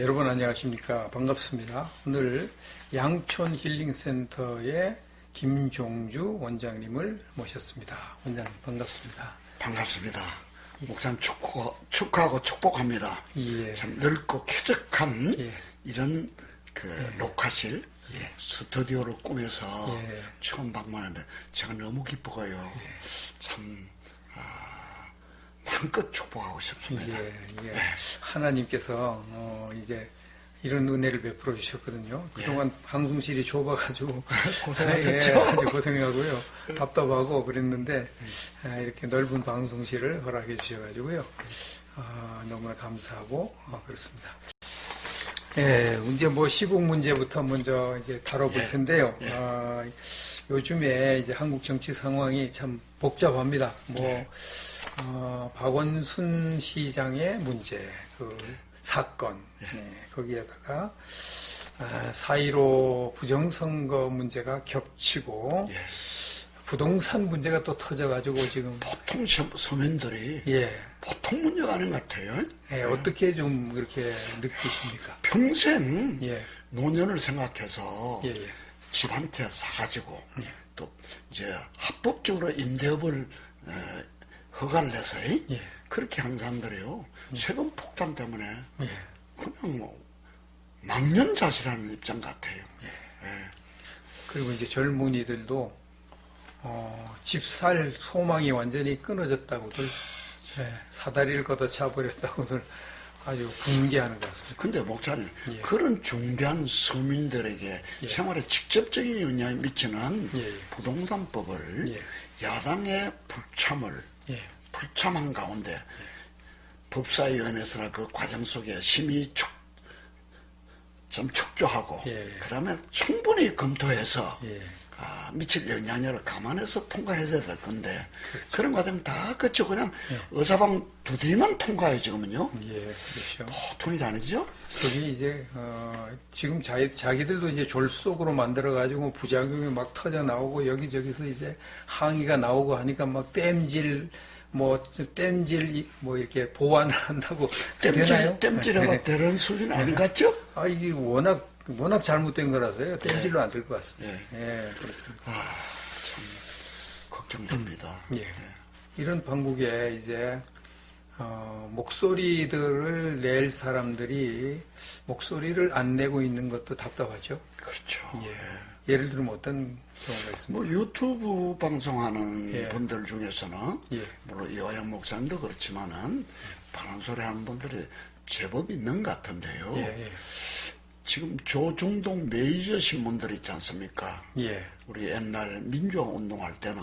여러분 안녕하십니까. 반갑습니다. 오늘 양촌 힐링센터의 김종주 원장님을 모셨습니다. 원장님 반갑습니다. 반갑습니다. 목사님 축하하고 축복합니다. 예. 참 넓고 쾌적한 예. 이런 녹화실 스튜디오를 꾸며서 처음 방문하는데 제가 너무 기쁘고요. 참 마음껏 축복하고 싶습니다. 하나님께서 이제 이런 은혜를 베풀어 주셨거든요. 그동안 방송실이 좁아가지고 고생하셨죠? 아주 고생하고요. 답답하고 그랬는데 이렇게 넓은 방송실을 허락해 주셔가지고요. 너무나 감사하고 그렇습니다. 이제 뭐 시국 문제부터 먼저 이제 다뤄볼 텐데요. 요즘에 이제 한국 정치 상황이 참 복잡합니다. 박원순 시장의 문제, 그 사건, 거기에다가 4.15 부정선거 문제가 겹치고 부동산 문제가 또 터져가지고 지금 보통 서민들이 보통 문제가 아닌 것 같아요. 어떻게 좀 그렇게 느끼십니까? 평생 노년을 생각해서 집한테 사가지고 또 이제 합법적으로 임대업을 허가를 내서 그렇게 한 사람들이요. 세금 폭탄 때문에 그냥 뭐 망연자실하는 입장 같아요. 그리고 이제 젊은이들도 집 살 소망이 완전히 끊어졌다고들 사다리를 걷어차 버렸다고들 아주 분개하는 것 같습니다. 근데 목사님, 그런 중대한 서민들에게 생활에 직접적인 영향을 미치는 부동산법을 야당의 불참한 가운데 법사위원회에서나 그 과정 속에 심의 좀 축조하고 그 다음에 충분히 검토해서 미칠 영향력을 감안해서 통과해야 될 건데 그런 과정 다 거쳐 그냥 의사방 두드리만 통과해요 지금은요. 그렇죠. 보통이 아니죠. 그게 이제 지금 자기들도 이제 졸속으로 만들어 가지고 부작용이 막 터져 나오고 여기저기서 이제 항의가 나오고 하니까 막 땜질 이렇게 보완을 한다고 되나요? 땜질해가 되는 수준 아닌 것 같죠? 이게 워낙 잘못된 거라서요. 땜질로 안 될 것 같습니다. 그렇습니다. 참 걱정됩니다. 이런 방국에 이제 목소리들을 낼 사람들이 목소리를 안 내고 있는 것도 답답하죠. 그렇죠. 예를 들면 어떤 경우가 있습니까? 뭐 유튜브 방송하는 분들 중에서는 물론 여양 목사님도 그렇지만은 바른 소리 하는 분들이 제법 있는 것 같은데요. 지금 조중동 메이저 신문들 있지 않습니까? 우리 옛날 민주화 운동할 때는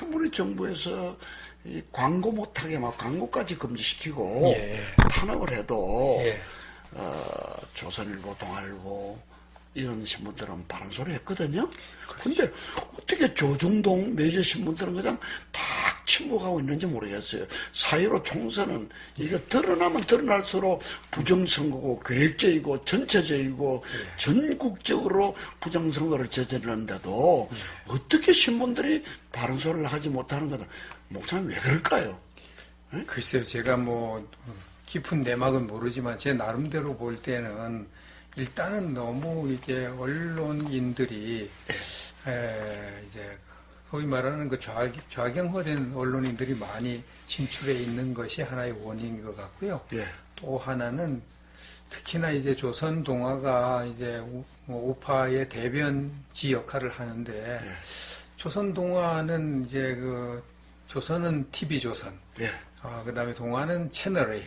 아무리 정부에서 이 광고 못하게 막 광고까지 금지시키고 탄압을 해도 조선일보, 동아일보 이런 신문들은 바른 소리 했거든요. 근데 어떻게 조중동 메이저 신문들은 그냥 다 침묵하고 있는지 모르겠어요. 4.15 총선은 이거 드러나면 드러날수록 부정선거고 계획적이고 전체적이고 전국적으로 부정선거를 저지르는데도 어떻게 신문들이 바른 소리를 하지 못하는 거다. 목사님 왜 그럴까요? 글쎄요. 제가 뭐 깊은 내막은 모르지만 제 나름대로 볼 때는 일단은 너무 이게 언론인들이 이제 거의 말하는 그 좌경화된 언론인들이 많이 진출해 있는 것이 하나의 원인인 것 같고요. 또 하나는 특히나 이제 조선 동아가 이제 우파의 대변지 역할을 하는데 조선 동아는 이제 조선은 TV조선, 그다음에 동아는 채널A.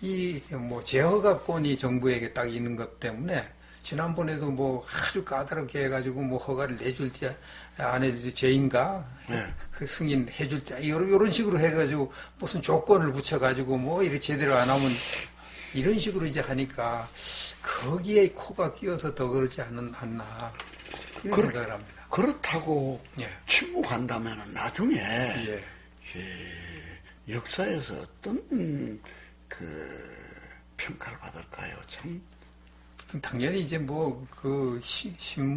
이 뭐 제허가권이 정부에게 딱 있는 것 때문에 지난번에도 뭐 아주 까다롭게 해가지고 뭐 허가를 내줄지 안 해줄지 제인가 그 승인 해줄지 이런 식으로 해가지고 무슨 조건을 붙여가지고 뭐 이렇게 제대로 안 하면 이런 식으로 이제 하니까 거기에 코가 끼어서 더 그러지 않나 이런 생각을 합니다. 그렇다고 침묵한다면 나중에 역사에서 어떤 평가를 받을까요? 참 당연히 이제 뭐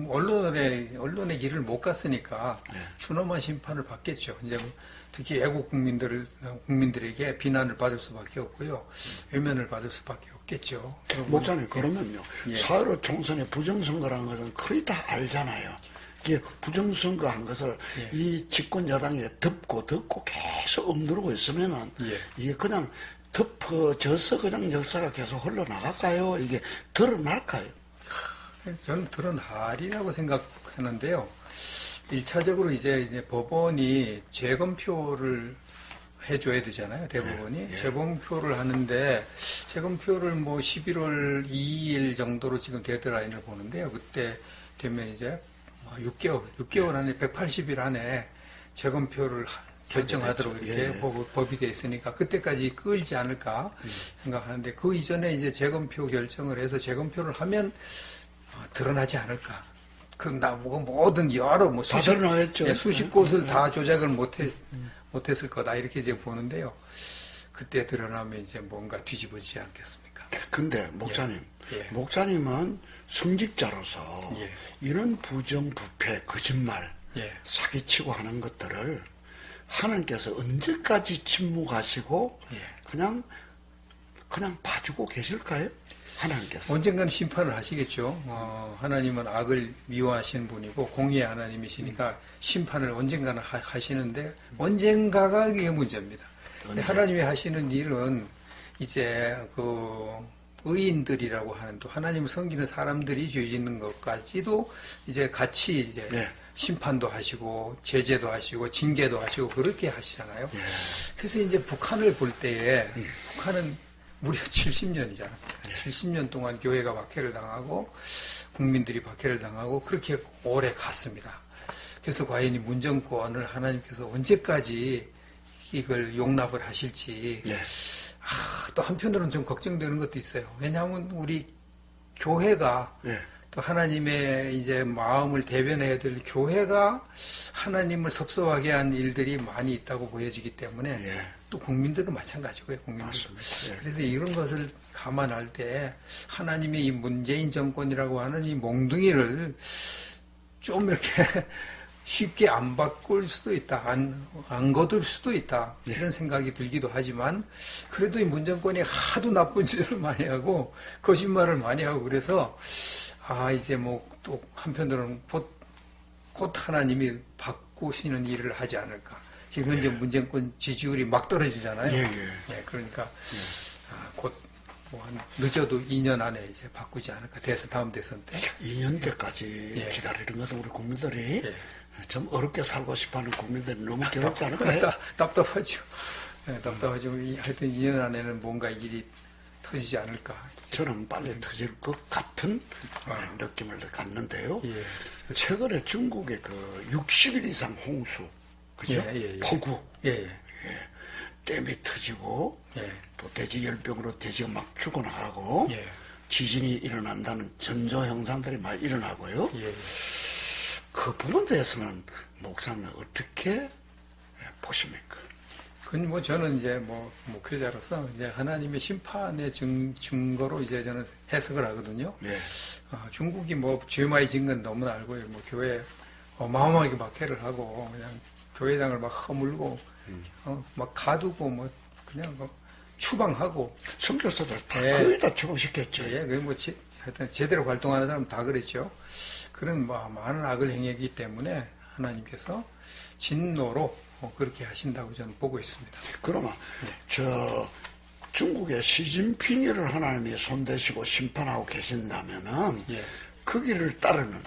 언론의 길을 못 갔으니까 준엄한 심판을 받겠죠. 이제 특히 애국 국민들에게 비난을 받을 수밖에 없고요. 외면을 받을 수밖에 없겠죠. 목사님, 그러면요. 예. 4.15 총선의 부정선거라는 것은 거의 다 알잖아요. 이게 부정선거 한 것을 예. 이 집권 여당이 덮고 계속 억누르고 있으면은 예. 이게 그냥 덮어져서 그냥 역사가 계속 흘러나갈까요? 이게 드러날까요? 저는 드러나리라고 생각하는데요. 1차적으로 이제 법원이 재검표를 해줘야 되잖아요. 대법원이. 예. 재검표를 하는데, 재검표를 뭐 11월 2일 정도로 지금 데드라인을 보는데요. 그때 되면 이제 6개월 안에, 180일 안에 재검표를 결정하도록 이렇게 예. 법이 돼 있으니까 그때까지 끌지 않을까 생각하는데, 그 이전에 이제 재검표 결정을 해서 재검표를 하면 드러나지 않을까. 모든 여러 다 드러나겠죠. 수십 곳을 다 조작을 못했을 거다 이렇게 이제 보는데요. 그때 드러나면 이제 뭔가 뒤집어지지 않겠습니까? 근데 목사님, 예. 목사님은 성직자로서 예. 이런 부정부패, 거짓말, 예. 사기치고 하는 것들을 하나님께서 언제까지 침묵하시고 예. 그냥 봐주고 계실까요? 하나님께서. 언젠가는 심판을 하시겠죠. 하나님은 악을 미워하시는 분이고 공의의 하나님이시니까 심판을 언젠가는 하시는데 언젠가가 이게 문제입니다. 언제? 하나님이 하시는 일은 이제 의인들이라고 하는 또 하나님을 섬기는 사람들이 죄 짓는 것까지도 이제 같이 이제 네. 심판도 하시고 제재도 하시고 징계도 하시고 그렇게 하시잖아요. 예. 그래서 이제 북한을 볼 때에 북한은 무려 70년이잖아요. 70년 동안 교회가 박해를 당하고 국민들이 박해를 당하고 그렇게 오래 갔습니다. 그래서 과연 이 문정권을 하나님께서 언제까지 이걸 용납을 하실지 네. 또 한편으로는 좀 걱정되는 것도 있어요. 왜냐하면 우리 교회가 네. 또 하나님의 이제 마음을 대변해야 될 교회가 하나님을 섭섭하게 한 일들이 많이 있다고 보여지기 때문에 예. 또 국민들은 마찬가지고요. 국민들. 맞습니다. 예. 그래서 이런 것을 감안할 때 하나님의 이 문재인 정권이라고 하는 이 몽둥이를 좀 이렇게 쉽게 안 바꿀 수도 있다. 안 거둘 수도 있다. 이런 생각이 들기도 하지만 그래도 이 문정권이 하도 나쁜 짓을 많이 하고 거짓말을 많이 하고 그래서 이제 뭐 또 한편으로는 곧 하나님이 바꾸시는 일을 하지 않을까. 지금 현재 문정권 지지율이 막 떨어지잖아요. 예, 예. 예, 그러니까 곧 늦어도 2년 안에 이제 바꾸지 않을까. 다음 대선 때. 2년 때까지 예. 기다리는 것은 우리 국민들이 예. 좀 어렵게 살고 싶어하는 국민들이 너무 괴롭지 않을까요? 답답하죠. 네, 답답하죠. 하여튼 2년 안에는 뭔가 일이 터지지 않을까. 저는 빨리 터질 것 같은 느낌을 갖는데요. 예. 최근에 중국의 그 60일 이상 홍수, 그죠? 예. 폭우, 예. 댐이 터지고 예. 또 돼지 열병으로 돼지가 막 죽어나가고 예. 지진이 일어난다는 전조 현상들이 많이 일어나고요. 예. 그 부분에 대해서는 목사님은 어떻게 보십니까? 그건 뭐 저는 이제 목회자로서 이제 하나님의 심판의 증거로 이제 저는 해석을 하거든요. 네. 중국이 죄 많이 진 건 너무나 알고요. 교회 어마어마하게 박해를 하고 그냥 교회당을 막 허물고 막 가두고 그냥 추방하고. 선교사들 다 예. 거의 다 추방시켰죠. 예, 하여튼 제대로 활동하는 사람 다 그랬죠. 그런 많은 악을 행했기 때문에 하나님께서 진노로 그렇게 하신다고 저는 보고 있습니다. 그러면 중국의 시진핑을 하나님이 손대시고 심판하고 계신다면은 예. 그 길을 따르는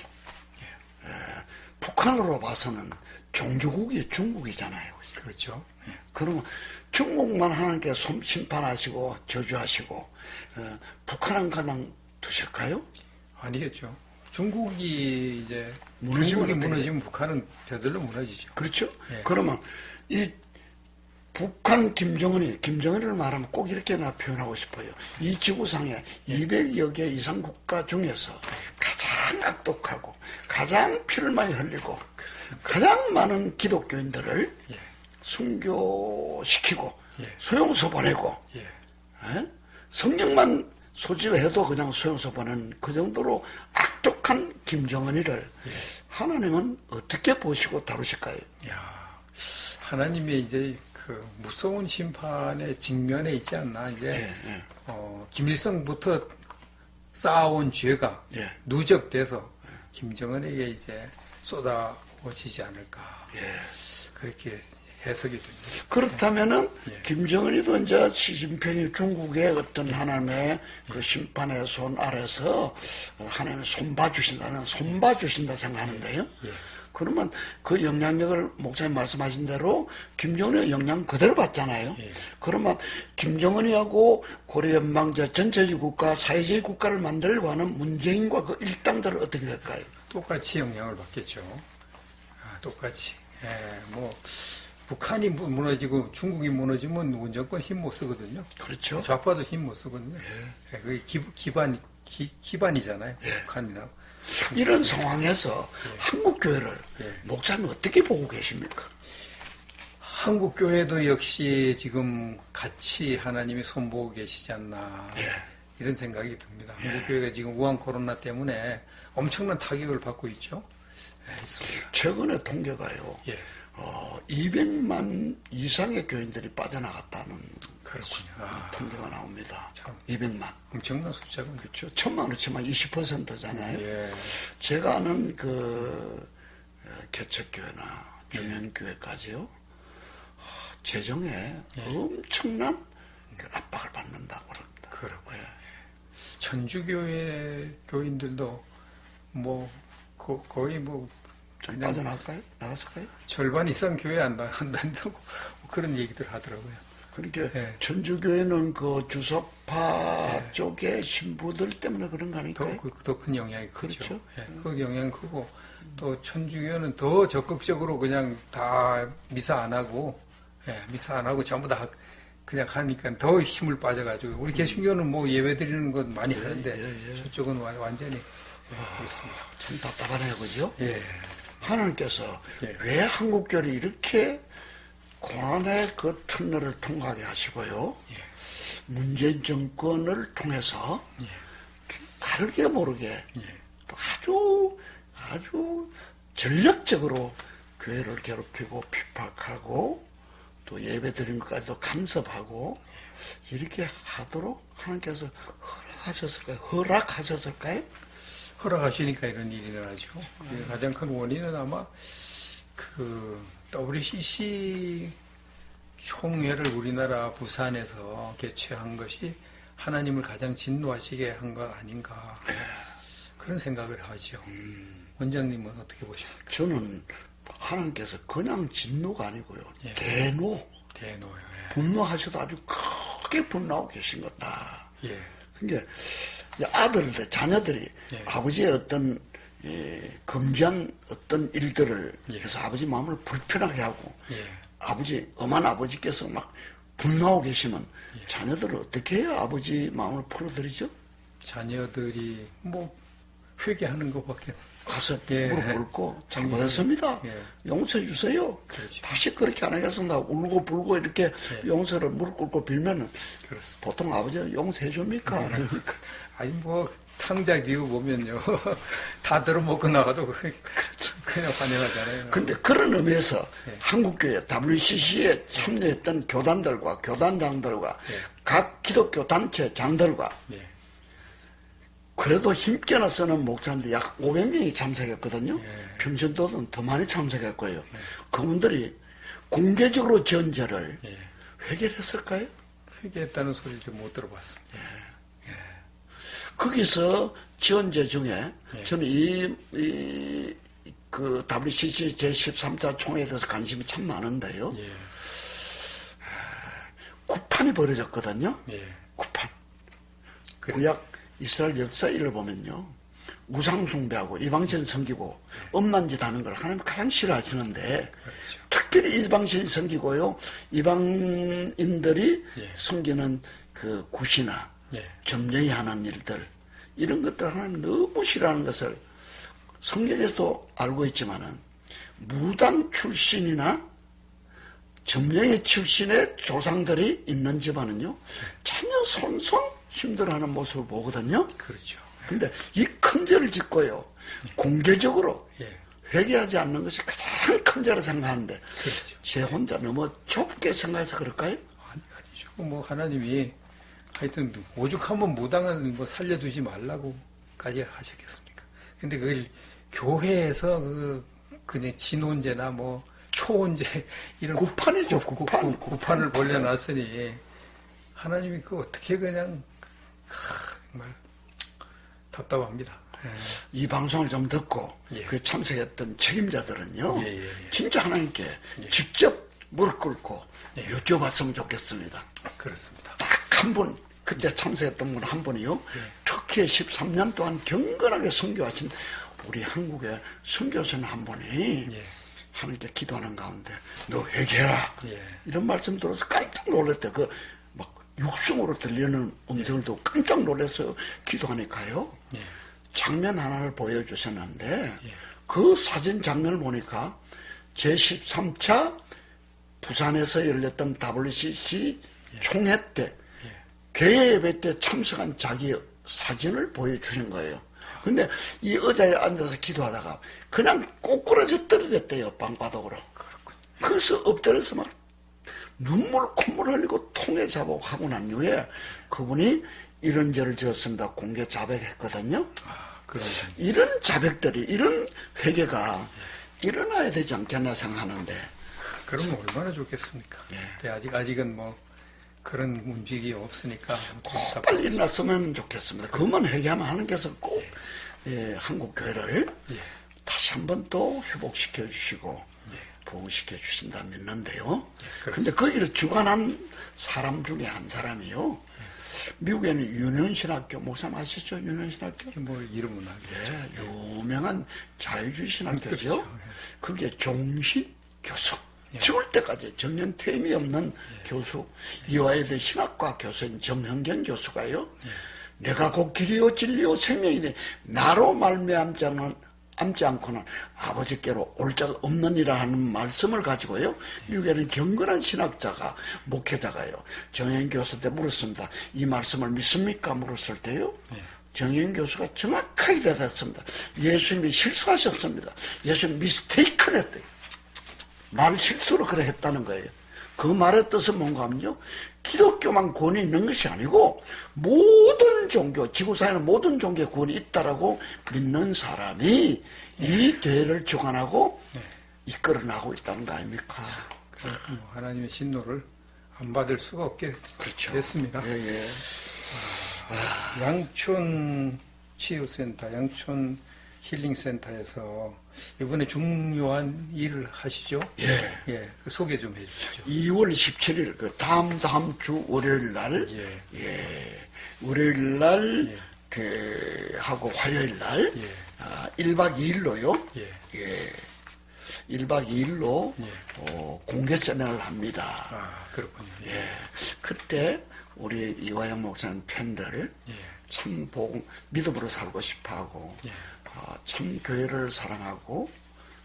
북한으로 봐서는 종주국이 중국이잖아요. 그렇죠. 예. 그러면 중국만 하나님께서 심판하시고 저주하시고 북한은 가장 두실까요? 아니겠죠. 중국이 이제 무너지면 중국이 어떻게 무너지면 북한은 저절로 무너지죠. 그렇죠? 예. 그러면 이 북한 김정은을 말하면 꼭 이렇게 나 표현하고 싶어요. 이 지구상에 200여 개 이상 국가 중에서 가장 악독하고 가장 피를 많이 흘리고 가장 많은 기독교인들을 예. 순교시키고 예. 수용소 보내고 예. 성경만 소집해도 그냥 수용소 보내는 그 정도로 악독한 김정은이를 하나님은 어떻게 보시고 다루실까요? 야, 하나님의 이제 그 무서운 심판의 직면에 있지 않나. 이제 김일성부터 쌓아온 죄가 예. 누적돼서 김정은에게 이제 쏟아오지지 않을까. 예. 그렇게 해석이 됩니다. 그렇다면은 예. 김정은이도 이제 시진핑이 중국의 어떤 하나님의 그 심판의 손 아래서 하나님의 손봐주신다 생각하는데요. 예. 그러면 그 영향력을 목사님 말씀하신 대로 김정은의 영향 그대로 받잖아요. 예. 그러면 김정은이하고 고려연방제 전체주의 국가, 사회주의 국가를 만들려고 하는 문재인과 그 일당들은 어떻게 될까요? 똑같이 영향을 받겠죠. 똑같이. 북한이 무너지고 중국이 무너지면 원정권 힘 못 쓰거든요. 그렇죠. 좌파도 힘 못 쓰거든요. 그게 기반이잖아요. 북한이나. 이런 상황에서 한국교회를 목사님 어떻게 보고 계십니까? 한국교회도 역시 지금 같이 하나님이 손보고 계시지 않나. 이런 생각이 듭니다. 한국교회가 지금 우한 코로나 때문에 엄청난 타격을 받고 있죠. 있습니다. 최근에 통계가요. 200만 이상의 교인들이 빠져나갔다는 그렇군요. 통계가 나옵니다. 참. 200만. 엄청난 숫자군요. 그렇죠. 1,000만 치면 20%잖아요. 예. 제가 아는 그 개척교회나 중형교회까지요. 재정에 엄청난 그 압박을 받는다고 그럽니다. 그렇고요. 천주교회 교인들도 거의 좀 빠져나갈까요? 나갔을까요? 절반 이상 교회 안 한다고 그런 얘기들 하더라고요. 그러니까 천주교회는 그 주석파 쪽의 신부들 때문에 그런 거 아닐까요? 더 큰 영향이 크죠. 그렇죠. 그 영향이 크고 또 천주교는 더 적극적으로 그냥 다 미사 안 하고 전부 다 그냥 하니까 더 힘을 빠져가지고 우리 개신교는 예배 드리는 건 많이 하는데 저쪽은 완전히 그렇습니다. 참 답답하네요, 그죠? 예. 하나님께서 왜 한국교회를 이렇게 고난의 그 터널을 통과하게 하시고요. 문재인 정권을 통해서 알게 모르게 또 아주 전략적으로 교회를 괴롭히고 핍박하고 또 예배 드린 것까지도 간섭하고 이렇게 하도록 하나님께서 허락하셨을까요? 허락하시니까 이런 일이 일어나죠. 가장 큰 원인은 아마 그 WCC 총회를 우리나라 부산에서 개최한 것이 하나님을 가장 진노하시게 한 것 아닌가 그런 생각을 하죠. 원장님은 어떻게 보십니까? 저는 하나님께서 그냥 진노가 아니고요. 대노요. 분노하셔도 아주 크게 분노하고 계신 거다. 그러니까 아들들, 자녀들이 아버지의 어떤 금지한 어떤 일들을 해서 아버지 마음을 불편하게 하고 엄한 아버지께서 막 분노하고 계시면 자녀들을 어떻게 해야 아버지 마음을 풀어드리죠? 자녀들이 회개하는 것밖에 가서 무릎 꿇고 잘못했습니다. 용서해 주세요. 그렇죠. 다시 그렇게 안 하겠습니다. 울고 불고 이렇게 용서를 무릎 꿇고 빌면은 그렇습니다. 보통 아버지는 용서해 줍니까? 안 합니까? 아니 탕자 기후 보면요 다 들어먹고 나가도 그냥 환영하잖아요. 근데 그런 의미에서 한국교회 WCC에 참여했던 교단들과 교단장들과 각 기독교 단체 장들과 그래도 힘께나 쓰는 목사님들 약 500명이 참석했거든요. 평신도는 더 많이 참석했고요. 그분들이 공개적으로 전제를 회개를 했을까요? 회개했다는 소리를 좀 못 들어봤습니다. 거기서 지원제 중에 저는 그 WCC 제13차 총회에 대해서 관심이 참 많은데요. 구판이 벌어졌거든요. 구판. 구약 이스라엘 역사를 보면요. 우상숭배하고 이방신 섬기고 엄난 짓 하는 걸 하나님 가장 싫어하시는데 특별히 이방신 섬기고요. 이방인들이 섬기는 그 굿이나 점령이 하는 일들 이런 것들 하나님 너무 싫어하는 것을 성경에서도 알고 있지만은 무당 출신이나 점령의 출신의 조상들이 있는 집안은요 전혀 손손 힘들어하는 모습을 보거든요. 그렇죠. 근데 이 큰 죄를 짓고요 공개적으로 회개하지 않는 것이 가장 큰 죄라 생각하는데 그렇죠. 제 혼자 너무 좁게 생각해서 그럴까요? 아니죠. 뭐 하나님이 하여튼 오죽하면 무당은 뭐 살려두지 말라고까지 하셨겠습니까? 근데 그걸 교회에서 그냥 진혼제나 뭐 초혼제 이런 구판이죠, 구판. 구판을 벌려놨으니 하나님이 그 어떻게 그냥 정말 답답합니다. 이 방송을 좀 듣고 예. 그 참석했던 책임자들은요, 예, 예. 진짜 하나님께 예. 직접 무릎 꿇고 예. 여쭤봤으면 좋겠습니다. 그렇습니다. 딱 한 분, 그때 참석했던 분 한 분이요, 예. 터키에 13년 동안 경건하게 선교하신 우리 한국의 선교사님 한 분이 예. 하나님께 기도하는 가운데 너 회개해라 예. 이런 말씀 들어서 깜짝 놀랐대. 그 막 육성으로 들리는 음성을도 깜짝 놀랐어요. 기도하니까요. 예. 장면 하나를 보여주셨는데 예. 그 사진 장면을 보니까 제13차 부산에서 열렸던 WCC 총회 때 개회 예배 때 참석한 자기 사진을 보여주신 거예요. 근데 이 의자에 앉아서 기도하다가 그냥 꼬꾸라져 떨어졌대요. 방바닥으로. 그래서 엎드려서 막 눈물 콧물 흘리고 통에 자복 하고 난 이후에 그분이 이런 죄를 지었습니다. 공개 자백했거든요. 이런 자백들이, 이런 회개가 일어나야 되지 않겠나 생각하는데. 그러면 얼마나 좋겠습니까? 예. 근데 아직은 뭐 그런 움직임이 없으니까 꼭 빨리 일어났으면 좋겠습니다. 그것만 회개하면 하나님께서 꼭 한국 교회를 예. 다시 한번 또 회복시켜 주시고 부흥시켜 주신다 믿는데요. 예, 근데 거기를 주관한 사람 중에 한 사람이요. 미국에는 유년신학교, 목사님 아시죠? 유년신학교? 뭐 이름은 알겠죠. 예, 유명한 자유주의 신학교죠. 그렇죠. 그게 종신 교수. 예. 죽을 때까지 정년퇴임이 없는 교수. 이화여대 신학과 교수인 정형경 교수가요. 내가 곧 길이요 진리요 생명이니 나로 말미암지 않고는 아버지께로 올 자가 없느니라 하는 말씀을 가지고요. 미국에는 경건한 신학자가, 목회자가요. 정현 교수한테 물었습니다. 이 말씀을 믿습니까? 물었을 때요. 정현 교수가 정확하게 대답했습니다. 예수님이 실수하셨습니다. 예수님 미스테이크를 했대요. 말 실수로 그래 했다는 거예요. 그 말의 뜻은 뭔가 하면요. 기독교만 구원이 있는 것이 아니고 모든 종교, 지구상에는 모든 종교에 구원이 있다라고 믿는 사람이 이 대회를 주관하고 이끌어나고 있다는 거 아닙니까? 뭐 하나님의 신노를 안 받을 수가 없게 그렇죠. 됐습니다. 예, 예. 양촌 치유센터, 양촌 힐링센터에서 이번에 중요한 일을 하시죠? 예. 예, 그 소개 좀 해주시죠. 2월 17일, 그 다음 주 월요일 날, 예. 월요일 날, 예. 하고 화요일 날, 예. 1박 2일로요. 예. 1박 2일로 예. 공개 세미나를 합니다. 아, 그렇군요. 예. 그때 우리 이화영 목사님 팬들 예. 참 믿음으로 살고 싶어하고 예. 참 교회를 사랑하고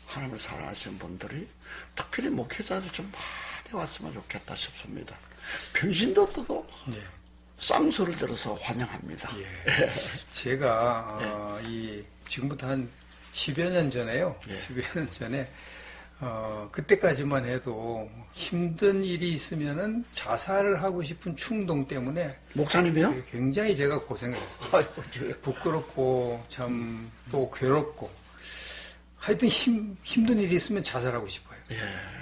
하나님을 사랑하시는 분들이 특별히 목회자들 좀 많이 왔으면 좋겠다 싶습니다. 평신도들도 예. 쌍소를 들어서 환영합니다. 예. 제가 지금부터 한 10여 년 전에요. 예. 10여 년 전에 그때까지만 해도 힘든 일이 있으면은 자살을 하고 싶은 충동 때문에 목사님이요? 굉장히 제가 고생을 했어요. 아이고, 그래요. 부끄럽고 참 또 괴롭고 하여튼 힘든 일이 있으면 자살하고 싶어요. 예.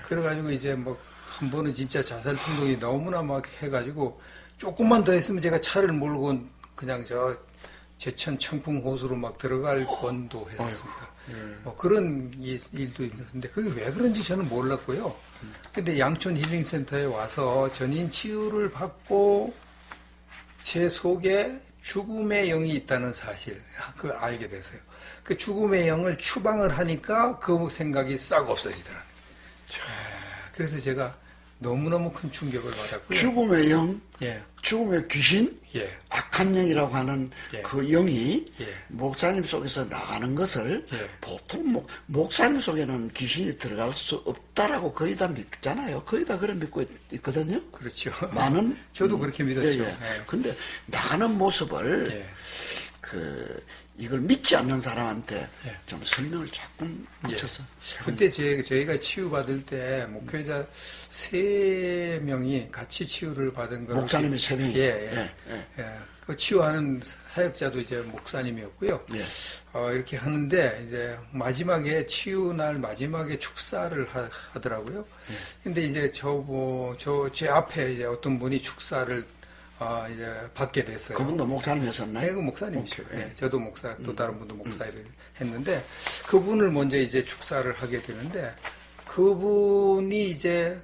그래가지고 이제 뭐 한 번은 진짜 자살 충동이 너무나 막 해가지고 조금만 더 했으면 제가 차를 몰고 그냥 저 제천 청풍 호수로 막 들어갈 뻔도 했었습니다. 뭐 그런 일도 있었는데 그게 왜 그런지 저는 몰랐고요. 근데 양촌 힐링센터에 와서 전인 치유를 받고 제 속에 죽음의 영이 있다는 사실 그걸 알게 됐어요. 그 죽음의 영을 추방을 하니까 그 생각이 싹 없어지더라고요. 그래서 제가 너무너무 큰 충격을 받았고요. 죽음의 영, 예. 죽음의 귀신, 예. 악한 영이라고 하는 예. 그 영이 예. 목사님 속에서 나가는 것을 예. 보통 목사님 속에는 귀신이 들어갈 수 없다라고 거의 다 믿잖아요. 거의 다 그래 믿고 있거든요. 그렇죠. 많은 저도 그렇게 믿었죠. 예. 근데 나가는 모습을 예. 이걸 믿지 않는 사람한테 예. 좀 설명을 조금 붙여서. 그때 저희가 치유받을 때 목회자 3명이 같이 치유를 받은 걸. 목사님이 3명이. 예. 그 치유하는 사역자도 이제 목사님이었고요. 예. 이렇게 하는데 이제 마지막에 치유날 마지막에 축사를 하더라고요. 근데 이제 제 앞에 이제 어떤 분이 축사를 이제 받게 됐어요. 그분도 목사님이었었나요? 네, 그 목사님이시죠. 오케이. 네, 저도 목사, 또 다른 분도 목사를 했는데, 그분을 먼저 이제 축사를 하게 되는데, 그분이 이제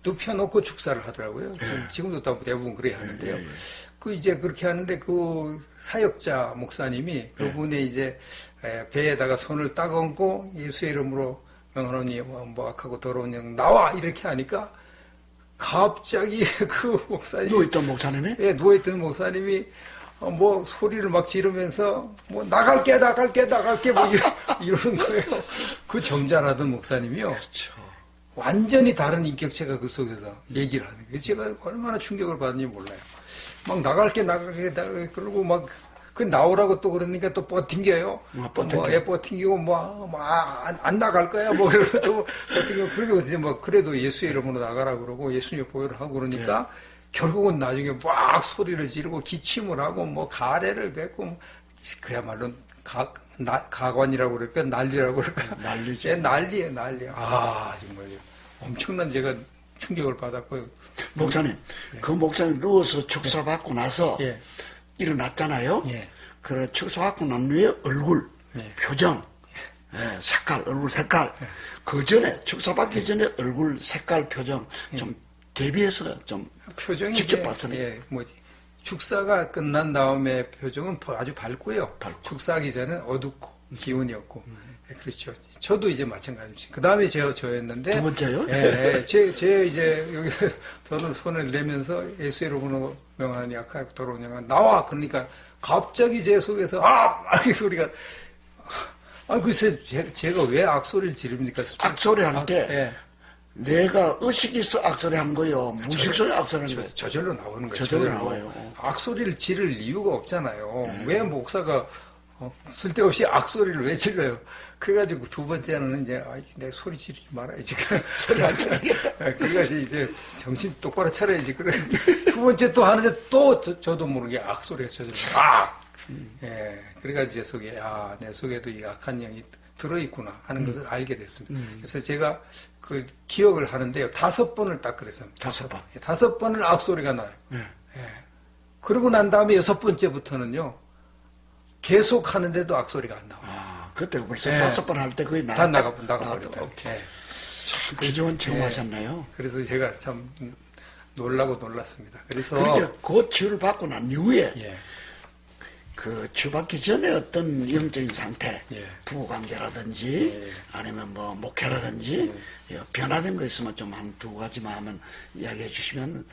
눕혀놓고 축사를 하더라고요. 지금도 대부분 그래 하는데요. 그 이제 그렇게 하는데, 그 사역자 목사님이 그분의 이제 배에다가 손을 딱 얹고 예수의 이름으로 명하노니 뭐 악하고 더러운 영 나와! 이렇게 하니까, 갑자기 그 목사님. 누워있던 목사님이? 예, 누워있던 목사님이 뭐 소리를 막 지르면서 뭐 나갈게 뭐 이러는 거예요. 그 점잖하던 목사님이요. 그렇죠. 완전히 다른 인격체가 그 속에서 얘기를 하는 거예요. 제가 얼마나 충격을 받는지 몰라요. 막 나갈게 그러고 막 그 나오라고 또 그러니까 또 버팅겨요. 버팅기고 안 나갈 거야 뭐 그러고 또 버팅기고 그러고 이제 뭐 그래도 예수 이름으로 나가라 그러고 예수님 보혈을 하고 그러니까 결국은 나중에 막 소리를 지르고 기침을 하고 뭐 가래를 뱉고 그야말로 가관이라고 그럴까 난리라고 그럴까 난리죠. 예, 난리예요 난리. 정말 엄청난 제가 충격을 받았고요. 목사님, 그 목사님 누워서 축사받고 나서 예. 일어났잖아요. 예. 그래 축사받고 난 후에 얼굴, 예. 표정, 색깔, 얼굴 색깔. 그 전에 축사받기 전에 얼굴 색깔, 표정 좀 대비해서 좀 표정이 직접 봤으니까. 예, 축사가 끝난 다음에 표정은 아주 밝고요. 축사하기 전에는 어둡고 기운이 없고. 그렇죠. 저도 이제 마찬가지입니다. 그 다음에 저였는데. 두 번째요? 예, 제 이제 여기 저는 손을 내면서 예수의 이름으로 명하니 악하고 더러운 영아 나와! 그러니까 갑자기 제 속에서 이 소리가 글쎄 제가 왜 악소리를 지릅니까? 악소리 할 때 예. 내가 의식이 있어 악소리 한 거요. 무식소리 악소리 한 거요. 저절로 나오는 거예요. 저절로 나와요. 악소리를 지를 이유가 없잖아요. 왜 목사가 쓸데없이 악소리를 왜 질러요? 그래가지고 두 번째는 이제 내 소리 지르지 말아야지. 소리 안 지르겠다. 그래가지고 이제 정신 똑바로 차려야지. 그래 두 번째 또 하는데 또 저도 모르게 악소리가 저절로 예, 그래가지고 제 속에 내 속에도 이 악한 영이 들어있구나 하는 것을 알게 됐습니다. 그래서 제가 그 기억을 하는데요. 5번을 딱 그랬어요. 5번. 5번을 악소리가 나요. 네. 예. 그러고 난 다음에 6번째부터는요. 계속 하는데도 악소리가 안 나와요. 그때 벌써 예. 5번 할 때 거의 다 나가버렸다. 예. 참 기존 체험하셨나요? 그래서 제가 참 놀랐습니다. 그래서 그렇게 그 치유를 받고 난 이후에 예. 그 치유받기 전에 어떤 영적인 상태, 예. 부부관계라든지 아니면 뭐 목회라든지 변화된 거 있으면 좀 한 두 가지만 하면 이야기해 주시면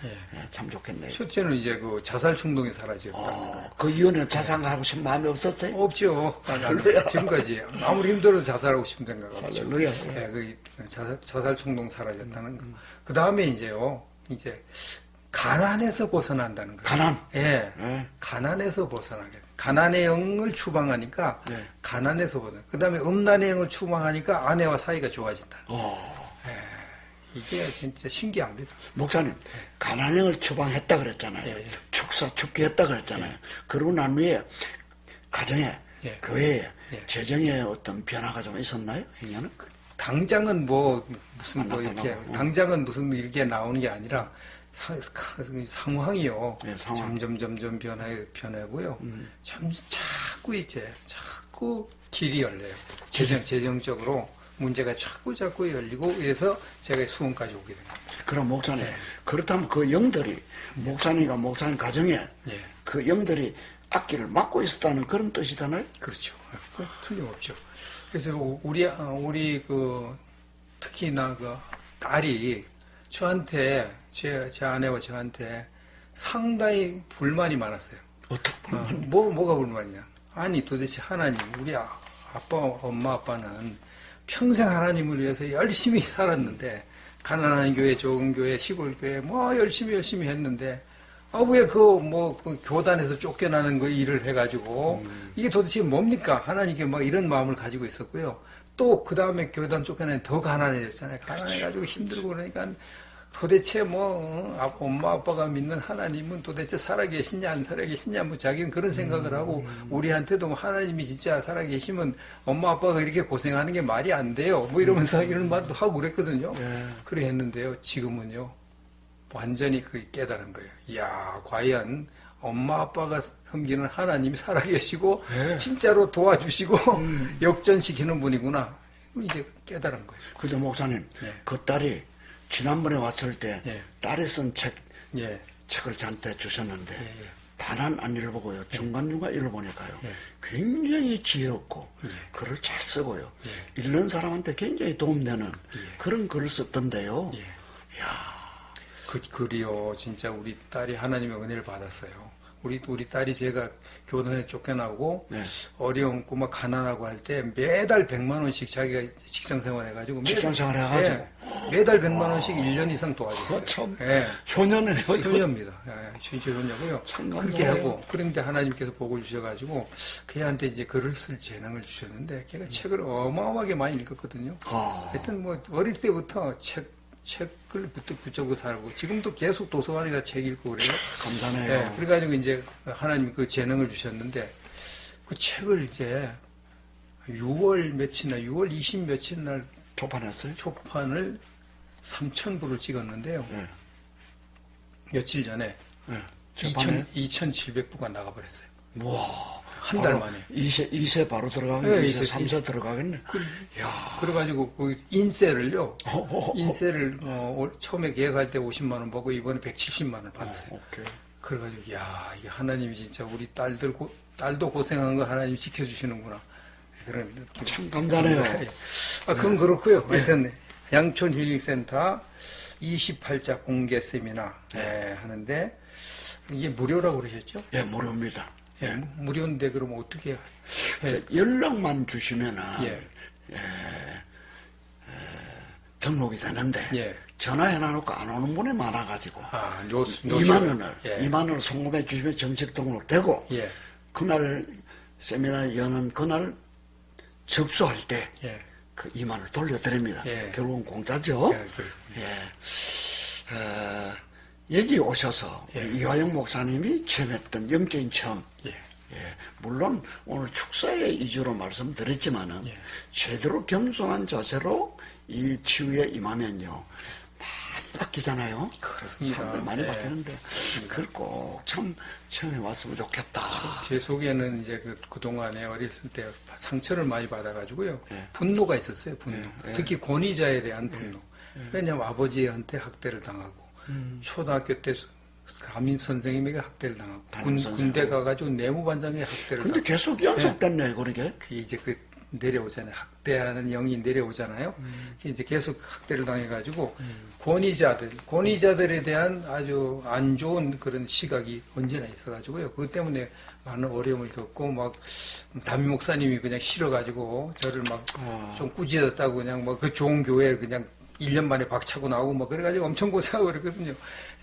참 좋겠네요. 첫째는 이제 그 자살 충동이 사라졌다. 그 이후에는 자살하고 싶은 마음이 없었어요? 없죠. 지금까지 아무리 힘들어도 자살하고 싶은 생각 없죠. 할렐루야. 예, 그 자살 충동 사라졌다는 거. 그 다음에 이제요. 이제 가난에서 벗어난다는 거예요. 가난? 예. 가난에서 벗어나게 돼. 가난의 영을 추방하니까 네. 가난에서 벗어나. 그 다음에 음란의 영을 추방하니까 아내와 사이가 좋아진다. 이게 진짜 신기합니다. 목사님, 가난형을 추방했다 그랬잖아요. 예. 축사축기했다 그랬잖아요. 그러고 난 후에 가정에, 예. 교회에, 예. 재정에 어떤 변화가 좀 있었나요? 행년은? 당장은 무슨 나타나고. 당장은 무슨 이렇게 나오는 게 아니라 상황이요. 네, 상황. 점점 변하고요. 자꾸 길이 열려요. 재정적으로 문제가 자꾸 열리고 그래서 제가 수원까지 오게 됩니다. 그럼 목사님, 그렇다면 그 영들이 목사님 가정에 예. 그 영들이 악기를 막고 있었다는 그런 뜻이잖아요? 그렇죠. 틀림없죠. 그래서 우리 특히나 그 딸이 저한테 제 아내와 저한테 상당히 불만이 많았어요. 어떤 불만? 뭐가 불만이냐? 아니 도대체 하나님, 우리 엄마 아빠는 평생 하나님을 위해서 열심히 살았는데 가난한 교회, 좋은 교회, 시골 교회 뭐 열심히 했는데 아, 왜 그 교단에서 쫓겨나는 거 일을 해가지고, 이게 도대체 뭡니까? 하나님께 막 이런 마음을 가지고 있었고요. 또, 그 다음에 교단 쫓겨나니 더 가난해졌잖아요. 가난해가지고 힘들고 그러니까, 도대체 엄마 아빠가 믿는 하나님은 도대체 살아계시냐 안 살아계시냐 뭐 자기는 그런 생각을 하고 우리한테도 뭐 하나님이 진짜 살아계시면 엄마 아빠가 이렇게 고생하는 게 말이 안 돼요 뭐 이러면서 이런 말도 하고 그랬거든요. 그래 했는데요. 지금은요 완전히 그게 깨달은 거예요. 이야 과연 엄마 아빠가 섬기는 하나님이 살아계시고 진짜로 도와주시고 역전시키는 분이구나. 이제 깨달은 거예요. 근데 목사님 그 딸이 지난번에 왔을 때 딸이 쓴 책을 저한테 주셨는데 단한 안 읽어보고요. 중간중간 읽어보니까요. 굉장히 지혜롭고 글을 잘 쓰고요. 읽는 사람한테 굉장히 도움되는 그런 글을 썼던데요. 이야. 그 글이요. 진짜 우리 딸이 하나님의 은혜를 받았어요. 우리 딸이 제가 교단에 쫓겨나고 어려움고 막 가난하고 할 때 매달 100만 원씩 자기가 직장 생활해가지고 매달 100만 원씩 1년 이상 도와줬어요. 참 효녀네요. 효녀입니다. 진짜 효녀고요. 그렇게 하고 그런데 하나님께서 복을 주셔가지고 걔한테 이제 글을 쓸 재능을 주셨는데 걔가 책을 어마어마하게 많이 읽었거든요. 하여튼 뭐 어릴 때부터 책을 붙잡고 살고 지금도 계속 도서관에 가서 책 읽고 그래요. 감사해요. 그래가지고 이제 하나님이 그 재능을 주셨는데 그 책을 이제 6월 며칠 날 6월 20 며칠 날 초판을 3,000부를 찍었는데요. 며칠 전에 2,700부가 나가버렸어요. 와. 한 달 만에. 2세 바로 들어가겠네. 2세, 3세 들어가겠네. 그래가지고 그 인세를 처음에 계약할 때 50만 원 받고 이번에 170만 원을 받았어요. 그래가지고 야 이게 하나님이 진짜 우리 딸도 고생한 거 하나님이 지켜주시는구나. 그런 느낌. 참 감사해요. 그건 그렇고요. 하여튼 양촌 힐링센터 28자 공개 세미나 하는데 이게 무료라고 그러셨죠? 예, 무료입니다. 무료인데 그럼 어떻게 연락만 주시면은 등록이 되는데 전화해놔놓고 안 오는 분이 많아가지고 2만 원을 송금해 주시면 정식 등록되고 그날 세미나 여는 그날 접수할 때 그 2만 원을 돌려드립니다. 결국은 공짜죠. 여기 오셔서 이화영 목사님이 체험했던 영적인 체험, 물론 오늘 축사의 이주로 말씀드렸지만은 제대로 겸손한 자세로 이 치유에 임하면요 많이 바뀌잖아요. 그렇습니다. 사람들 많이 바뀌는데 그걸 꼭 참 체험해 왔으면 좋겠다. 제 속에는 이제 그 동안에 어렸을 때 상처를 많이 받아가지고요 분노가 있었어요. 분노. 특히 권위자에 대한 분노. 왜냐하면 아버지한테 학대를 당하고. 초등학교 때 담임 선생님에게 학대를 당하고 군대 가가지고 내무반장에게 학대를 근데 계속 연속됐네 그러게. 이제 내려오잖아요. 학대하는 영이 내려오잖아요. 이제 계속 학대를 당해가지고 권위자들에 대한 아주 안 좋은 그런 시각이 언제나 있어가지고요. 그것 때문에 많은 어려움을 겪고 막 담임 목사님이 그냥 싫어가지고 저를 막 좀 꾸짖었다고 그냥 뭐 그 좋은 교회 그냥 1년 만에 박차고 나오고 뭐 그래가지고 엄청 고생하고 그랬거든요.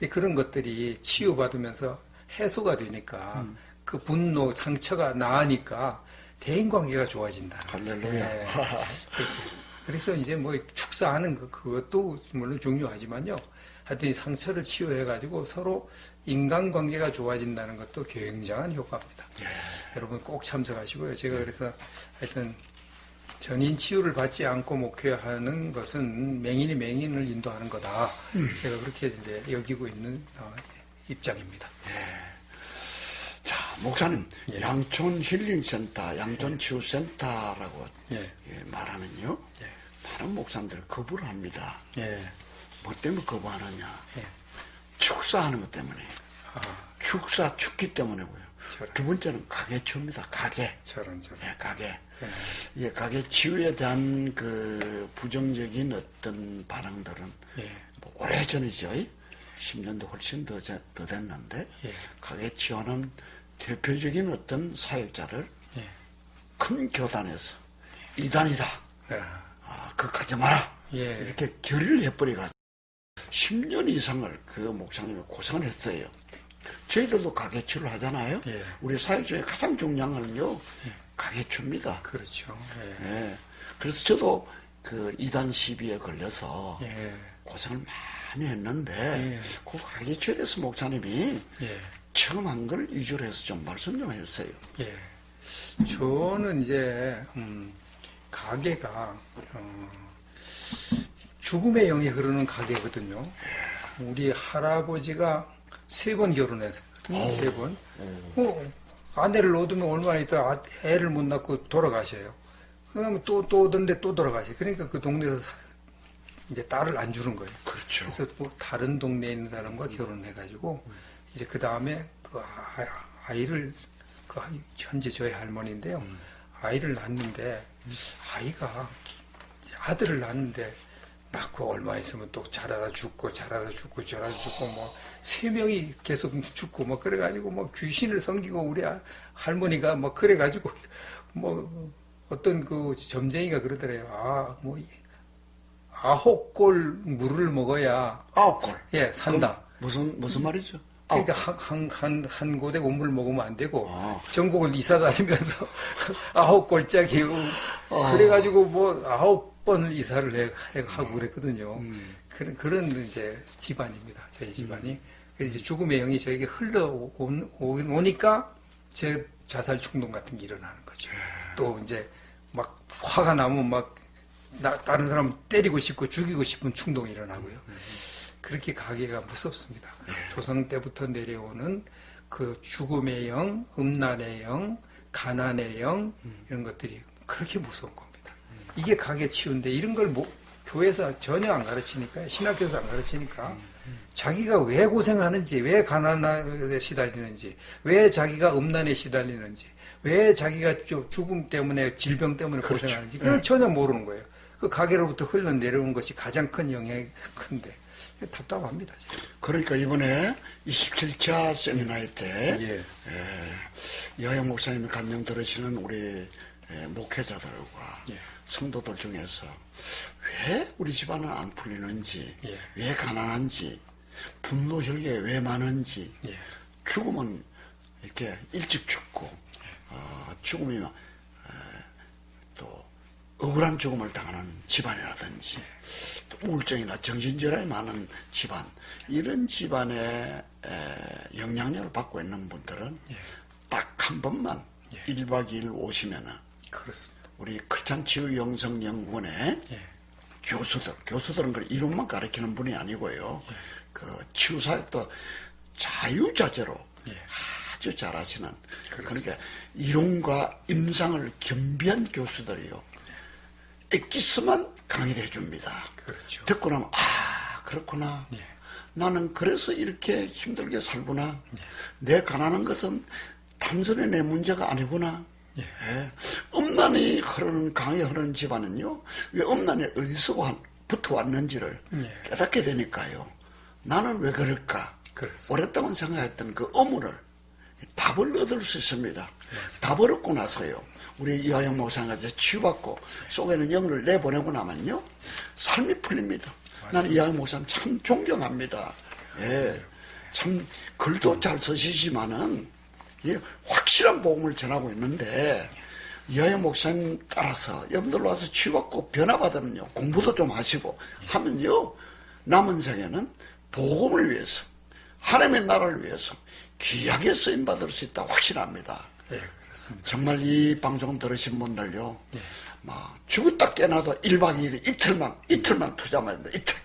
그런 것들이 치유받으면서 해소가 되니까 그 분노, 상처가 나으니까 대인관계가 좋아진다. 할렐루야. 그래서 이제 뭐 축사하는 그것도 물론 중요하지만요. 하여튼 상처를 치유해가지고 서로 인간관계가 좋아진다는 것도 굉장한 효과입니다. 여러분 꼭 참석하시고요. 제가 그래서 하여튼 전인 치유를 받지 않고 목회하는 것은 맹인이 맹인을 인도하는 거다. 제가 그렇게 이제 여기고 있는 입장입니다. 자, 목사님, 양촌 힐링센터, 양촌 치유센터라고 말하면요. 많은 목사님들이 거부를 합니다. 뭐 때문에 거부하느냐? 축사하는 것 때문에. 축사, 축기 때문이고요. 두 번째는 가게치유입니다. 가게. 가게. 가게 치유에 대한 그 부정적인 어떤 반응들은 뭐 오래전이죠. 10년도 훨씬 더 됐는데 가게 치유하는 대표적인 어떤 사역자를 큰 교단에서 이단이다. 그거 가지 마라. 이렇게 결의를 해버려가지고 10년 이상을 그 목사님이 고생을 했어요. 저희들도 가계추를 하잖아요. 예. 우리 사회 중에 가장 중요한 건요, 가계추입니다. 그렇죠. 예. 예. 그래서 저도 그 이단 시비에 걸려서 예. 고생을 많이 했는데, 예. 그 가계추에 대해서 목사님이 예. 처음 한 걸 위주로 해서 좀 말씀 좀 해주세요. 예. 저는 이제 가계가 죽음의 영이 흐르는 가계거든요. 우리 할아버지가 3번 결혼했거든요. 3번. 아내를 놓으면 얼마나 있다 애를 못 낳고 돌아가셔요. 그다음에 또 오던데 또 돌아가셔요. 그러니까 그 동네에서 이제 딸을 안 주는 거예요. 그렇죠. 그래서 뭐 다른 동네에 있는 사람과 결혼해가지고 이제 그 다음에 그 아이를 그 현재 저희 할머니인데요. 아이를 낳는데 아이가 아들을 낳는데 낳고 얼마 있으면 또 자라다 죽고 뭐 3명이 계속 죽고 뭐 그래가지고 뭐 귀신을 섬기고 우리 할머니가 뭐 그래가지고 뭐 어떤 그 점쟁이가 그러더래요. 뭐 9골 물을 먹어야 9골. 예 산다. 무슨 말이죠? 그러니까 한 곳에 온물 먹으면 안 되고 아. 전국을 이사 다니면서 9골짜기 그래가지고 뭐 9번을 이사를 하고 그랬거든요. 그런 이제 집안입니다. 저희 집안이. 그래서 이제 죽음의 영이 저에게 흘러오니까 제 자살 충동 같은 게 일어나는 거죠. 또 이제 막 화가 나면 막 다른 사람 때리고 싶고 죽이고 싶은 충동이 일어나고요. 그렇게 가계가 무섭습니다. 조선 때부터 내려오는 그 죽음의 영, 음란의 영, 가난의 영 이런 것들이 그렇게 무서운 겁니다. 이게 가계 치유인데 이런 걸 교회에서 전혀 안 가르치니까 신학교에서 안 가르치니까 자기가 왜 고생하는지, 왜 가난에 시달리는지, 왜 자기가 음란에 시달리는지, 왜 자기가 죽음 때문에 질병 때문에 그렇죠. 고생하는지 그걸 전혀 모르는 거예요. 그 가계로부터 흘러내려온 것이 가장 큰 영향이 큰데 답답합니다. 지금. 그러니까 이번에 27차 세미나회 때 예. 여영 목사님이 감명 들으시는 우리 목회자들과 예. 성도들 중에서 왜 우리 집안은 안 풀리는지, 예. 왜 가난한지, 분노 혈기가 왜 많은지, 예. 죽음은 이렇게 일찍 죽고 죽음이 또 억울한 죽음을 당하는 집안이라든지 또 우울증이나 정신질환이 많은 집안, 이런 집안에 영향력을 받고 있는 분들은 예. 딱 한 번만 예. 1박 2일 오시면은 그렇습니다. 우리 크리스찬 치유 영성 연구원의 예. 교수들은 그 이론만 가르치는 분이 아니고요. 그 치유 사역도 자유자재로 예. 아주 잘하시는, 그렇습니다. 그러니까 이론과 임상을 겸비한 교수들이요. 엑기스만 강의를 해줍니다. 그렇죠. 듣고 나면 그렇구나. 예. 나는 그래서 이렇게 힘들게 살구나. 내 가난한 것은 단순히 내 문제가 아니구나. 예. 음란이 흐르는, 강에 흐르는 집안은요, 왜 음란이 어디서부터 왔는지를 예. 깨닫게 되니까요. 나는 왜 그럴까? 그렇습니다. 오랫동안 생각했던 그 의문을, 답을 얻을 수 있습니다. 맞습니다. 답을 얻고 나서요, 우리 이하영 목사가 치유받고 속에는 영을 내보내고 나면요, 삶이 풀립니다. 나는 이하영 목사님 참 존경합니다. 예. 참, 글도 잘 쓰시지만은, 예, 확실한 복음을 전하고 있는데, 이하영 목사님 따라서 여러분들 와서 치유받고 변화받으면요, 공부도 좀 하시고 하면요, 남은 생에는 복음을 위해서, 하나님의 나라를 위해서 귀하게 쓰임받을 수 있다 확신합니다. 예, 그렇습니다. 정말 이 방송 들으신 분들요, 죽었다 깨나도 1박 2일 이틀만 투자만 된다. 이틀.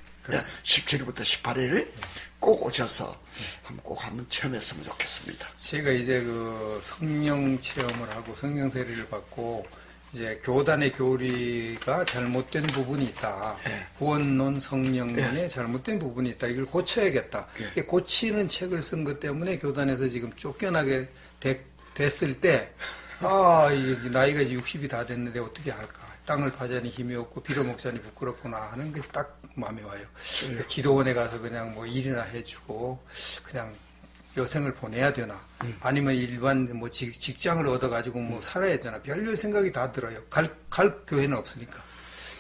17일부터 18일 꼭 오셔서 한번 체험했으면 좋겠습니다. 제가 이제 그 성령 체험을 하고 성령 세례를 받고 이제 교단의 교리가 잘못된 부분이 있다. 구원론 성령론에 잘못된 부분이 있다. 이걸 고쳐야겠다. 이게 고치는 책을 쓴 것 때문에 교단에서 지금 쫓겨나게 됐을 때, 이게 나이가 이제 60이 다 됐는데 어떻게 할까? 땅을 파자니 힘이 없고 빌어먹자니 부끄럽구나 하는 게 딱 마음에 와요. 기도원에 가서 그냥 뭐 일이나 해주고 그냥 여생을 보내야 되나? 아니면 일반 뭐 직장을 얻어가지고 뭐 살아야 되나? 별별 생각이 다 들어요. 갈 교회는 없으니까.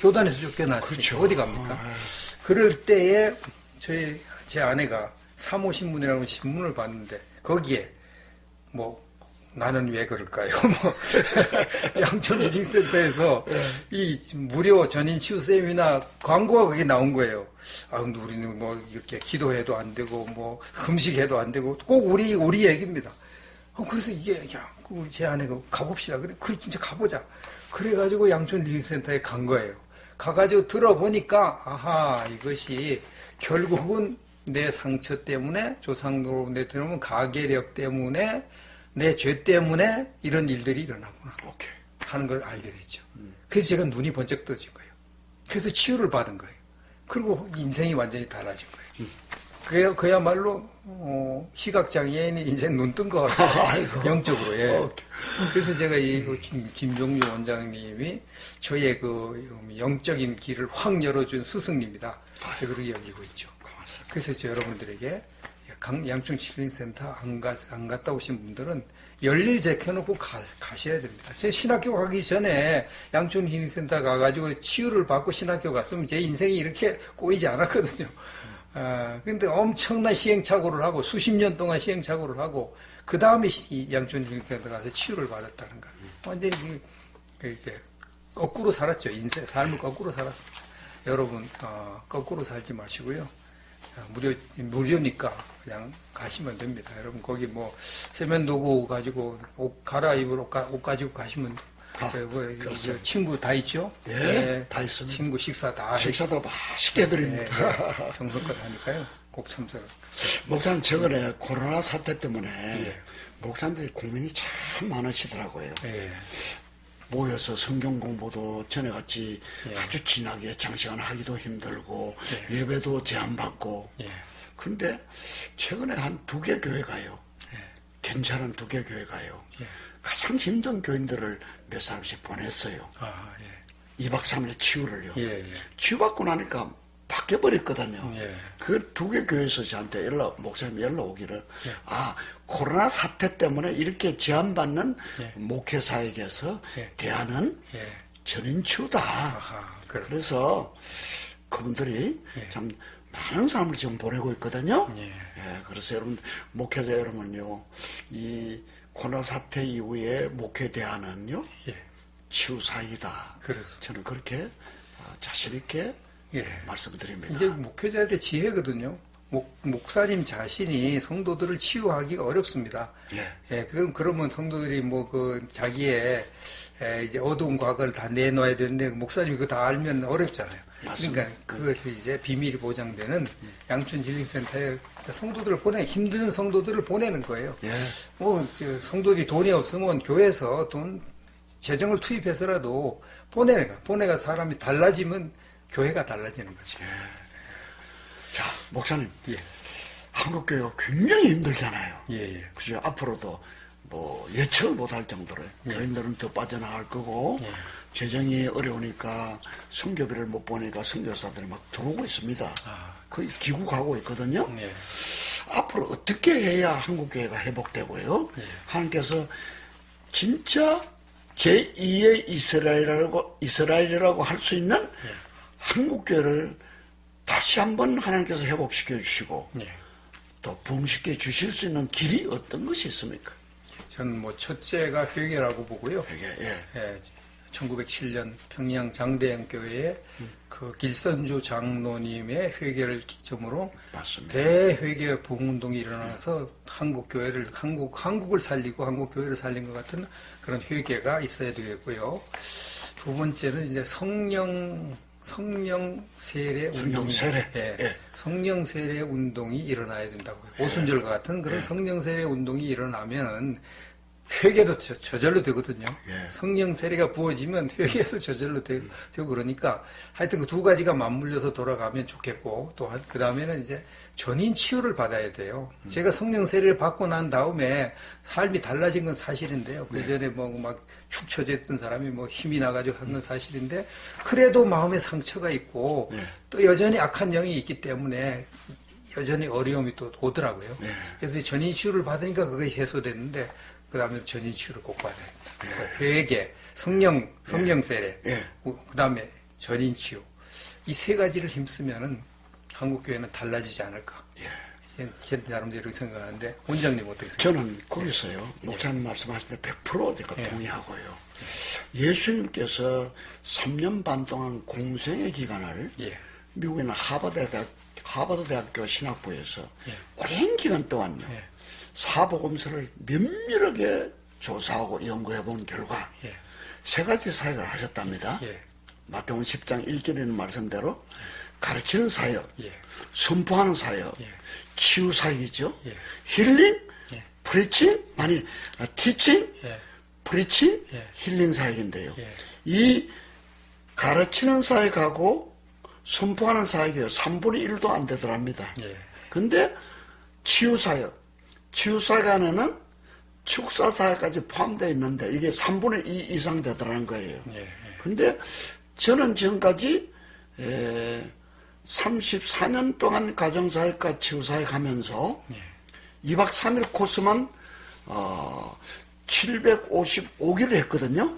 교단에서 쫓겨났으니까 그렇죠. 어디 갑니까? 그럴 때에 제 아내가 사모신문이라는 신문을 봤는데 거기에 뭐 나는 왜 그럴까요? 뭐 양촌 힐링센터에서 이 무료 전인 치유 세미나 광고가 그게 나온 거예요. 아, 근데 우리는 뭐 이렇게 기도해도 안 되고 뭐 금식해도 안 되고 꼭 우리 얘기입니다. 그래서 이게 야, 우리 제 아내가 가봅시다. 그래, 진짜 가보자. 그래가지고 양촌 힐링센터에 간 거예요. 가가지고 들어보니까 아하 이것이 결국은 내 상처 때문에 조상으로 내 들어오면 가계력 때문에 내 죄 때문에 이런 일들이 일어나구나 오케이. 하는 걸 알게 됐죠. 그래서 제가 눈이 번쩍 떠진 거예요. 그래서 치유를 받은 거예요. 그리고 인생이 완전히 달라진 거예요. 그야말로 시각장애인이 인생 눈 뜬 거 같아요. 영적으로. 예. 그래서 제가 이 김종주 원장님이 저의 그 영적인 길을 확 열어준 스승님이다. 제가 그렇게 여기고 있죠. 고맙습니다. 그래서 저 여러분들에게 양촌 힐링센터 안 갔다 오신 분들은 열일 제켜놓고 가셔야 됩니다. 제 신학교 가기 전에 양촌 힐링센터 가가지고 치유를 받고 신학교 갔으면 제 인생이 이렇게 꼬이지 않았거든요. 근데 엄청난 시행착오를 하고 수십 년 동안 시행착오를 하고 그 다음에 양촌 힐링센터 가서 치유를 받았다는 거. 완전히 이렇게 거꾸로 살았죠. 삶을 거꾸로 살았습니다. 여러분 거꾸로 살지 마시고요. 무료니까 그냥 가시면 됩니다. 여러분 거기 뭐 세면도구 가지고 옷 갈아입을 옷 가지고 가시면 친구 다 있죠? 예, 네, 다 있습니다. 친구 식사도 맛있게 해드립니다. 네, 정성껏 하니까요. 꼭 참석. 목사님 최근에 코로나 사태 때문에 예. 목사님들이 고민이 참 많으시더라고요. 예. 모여서 성경 공부도 전에같이 예. 아주 진하게 장시간 하기도 힘들고 예. 예배도 제한받고 예. 근데 최근에 한 2개 교회 가요. 예. 괜찮은 2개 교회 가요. 예. 가장 힘든 교인들을 몇 사람씩 보냈어요. 아, 예. 2박 3일 치유를요. 예, 예. 치유받고 나니까 바뀌어버렸거든요. 예. 그 2개 교회에서 저한테 목사님 연락 오기를, 예. 코로나 사태 때문에 이렇게 제한받는 예. 목회사에게서 예. 대하는 예. 전인치유다. 아하, 그래서 그분들이 예. 참 많은 사람을 지금 보내고 있거든요. 예. 예, 그래서 여러분, 목회자 여러분요, 이 코로나 사태 이후에 목회 대하는요, 예. 치유사이다. 그렇습니다. 저는 그렇게 자신있게 예. 말씀드립니다. 이게 목회자들의 지혜거든요. 목사님 자신이 성도들을 치유하기가 어렵습니다. 예. 그러면 성도들이 자기의 이제 어두운 과거를 다 내놔야 되는데 목사님이 그거 다 알면 어렵잖아요. 맞습니다. 그러니까 그것이 이제 비밀이 보장되는 양촌 힐링센터에 성도들을 힘든 성도들을 보내는 거예요. 예. 성도들이 돈이 없으면 교회에서 재정을 투입해서라도 보내가 사람이 달라지면 교회가 달라지는 거죠. 자, 목사님. 예. 한국교회가 굉장히 힘들잖아요. 예. 그죠? 앞으로도 예측을 못할 정도로 교인들은 더 빠져나갈 거고, 예. 재정이 어려우니까 선교비를 못 보니까 선교사들이 막 들어오고 있습니다. 거의 기국하고 있거든요. 예. 앞으로 어떻게 해야 한국교회가 회복되고요? 예. 하나님께서 진짜 제2의 이스라엘이라고 할 수 있는 한국교회를 다시 한번 하나님께서 회복시켜 주시고 또 부흥시켜 주실 수 있는 길이 어떤 것이 있습니까? 저는 첫째가 회개라고 보고요. 회개, 1907년 평양 장대영 교회에 그 길선주 장로님의 회개를 기점으로 맞습니다. 대회개 부흥운동이 일어나서 한국을 살리고 한국 교회를 살린 것 같은 그런 회개가 있어야 되겠고요. 두 번째는 이제 성령 세례 운동, 성령 세례 운동이 일어나야 된다고요. 오순절과 같은 그런 성령 세례 운동이 일어나면은 회개도 저절로 되거든요. 성령 세례가 부어지면 회개에서 저절로 되고 그러니까 하여튼 그 두 가지가 맞물려서 돌아가면 좋겠고 또 그 다음에는 이제 전인 치유를 받아야 돼요. 제가 성령 세례를 받고 난 다음에 삶이 달라진 건 사실인데요. 그 전에 막 축 처졌던 사람이 힘이 나가지고 한 건 사실인데 그래도 마음에 상처가 있고 또 여전히 악한 영이 있기 때문에 여전히 어려움이 또 오더라고요. 그래서 전인 치유를 받으니까 그게 해소됐는데 그 다음에 전인 치유를 꼭 받아야 된다. 회개, 성령 세례, 그 다음에 전인 치유. 이 세 가지를 힘쓰면은 한국교회는 달라지지 않을까. 제 나름대로 이렇게 생각하는데 원장님 어떻게 생각하세요? 저는 거기서요, 목사님 말씀하신 데 100% 제가 동의하고요. 예수님께서 3년 반 동안 공생의 기간을 미국에는 하버드 대학교 신학부에서 오랜 기간 동안요, 사복음서를 면밀하게 조사하고 연구해 본 결과 세 가지 사역을 하셨답니다. 마태복음 10장 1절에 있는 말씀대로 가르치는 사역, 선포하는 사역, 치유 사역이죠. 힐링, 프리칭, 티칭, 프리칭, 힐링 사역인데요. 이 가르치는 사역하고 선포하는 사역이 3분의 1도 안 되더랍니다. 근데 치유 사역 안에는 축사 사역까지 포함되어 있는데 이게 3분의 2 이상 되더라는 거예요. 근데 저는 지금까지 34년 동안 가정사역과 치유사역 하면서 2박 3일 코스만 755기를 했거든요.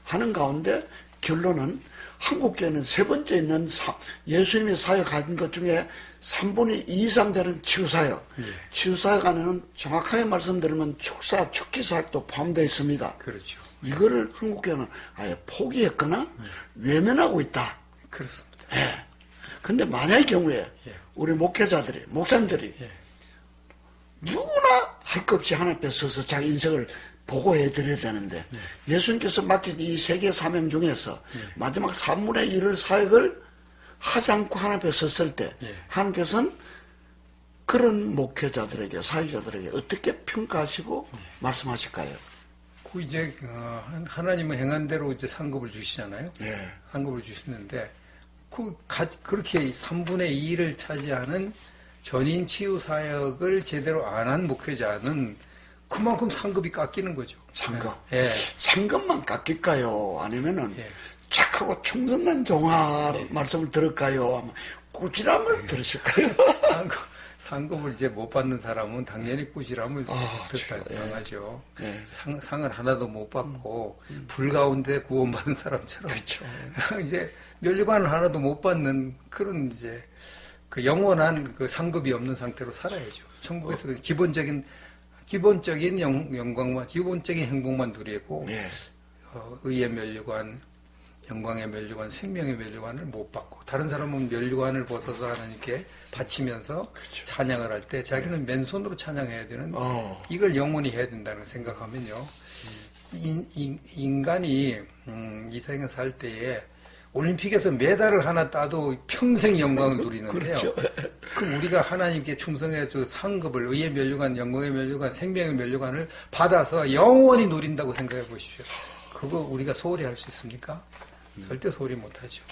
하는 가운데 결론은 한국교회는 세 번째 있는 예수님이 사역하신 것 중에 3분의 2 이상 되는 치유사역. 치유사역 안에는 정확하게 말씀드리면 축사, 축기사역도 포함되어 있습니다. 그렇죠. 이거를 한국교회는 아예 포기했거나 외면하고 있다. 그렇습니다. 근데 만약의 경우에 우리 목회자들이, 목사님들이 누구나 할 것 없이 하나님 앞에 서서 자기 인생을 보고해 드려야 되는데 예수님께서 맡긴 이 세계 사명 중에서 마지막 3분의 1을 사역을 하지 않고 하나님 앞에 섰을 때 하나님께서는 그런 목회자들에게, 사역자들에게 어떻게 평가하시고 말씀하실까요? 그 이제 하나님은 행한 대로 이제 상급을 주시잖아요. 상급을 주시는데 그렇게 3분의 2를 차지하는 전인 치유 사역을 제대로 안 한 목회자는 그만큼 상급이 깎이는 거죠. 상급. 상급만 깎일까요? 아니면은 착하고 충성난 종아 말씀을 들을까요? 꾸지람을 들으실까요? 상급을 이제 못 받는 사람은 당연히 꾸지람을 당하죠. 상을 하나도 못 받고 불 가운데 구원받은 사람처럼 이제 면류관을 하나도 못 받는 그런 이제 그 영원한 그 상급이 없는 상태로 살아야죠. 천국에서 그 기본적인 영광만, 기본적인 행복만 누리고 의의 면류관, 영광의 면류관, 생명의 면류관을 못 받고 다른 사람은 면류관을 벗어서 하나님께 바치면서 찬양을 할 때 자기는 맨손으로 찬양해야 되는 이걸 영원히 해야 된다는 생각하면요. 인간이 이 세상에 살 때에 올림픽에서 메달을 하나 따도 평생 영광을 누리는데요. 그럼 우리가 하나님께 충성해서 상급을 의의 면류관, 영광의 면류관, 생명의 면류관을 받아서 영원히 누린다고 생각해 보십시오. 그거 우리가 소홀히 할 수 있습니까? 절대 소홀히 못하죠.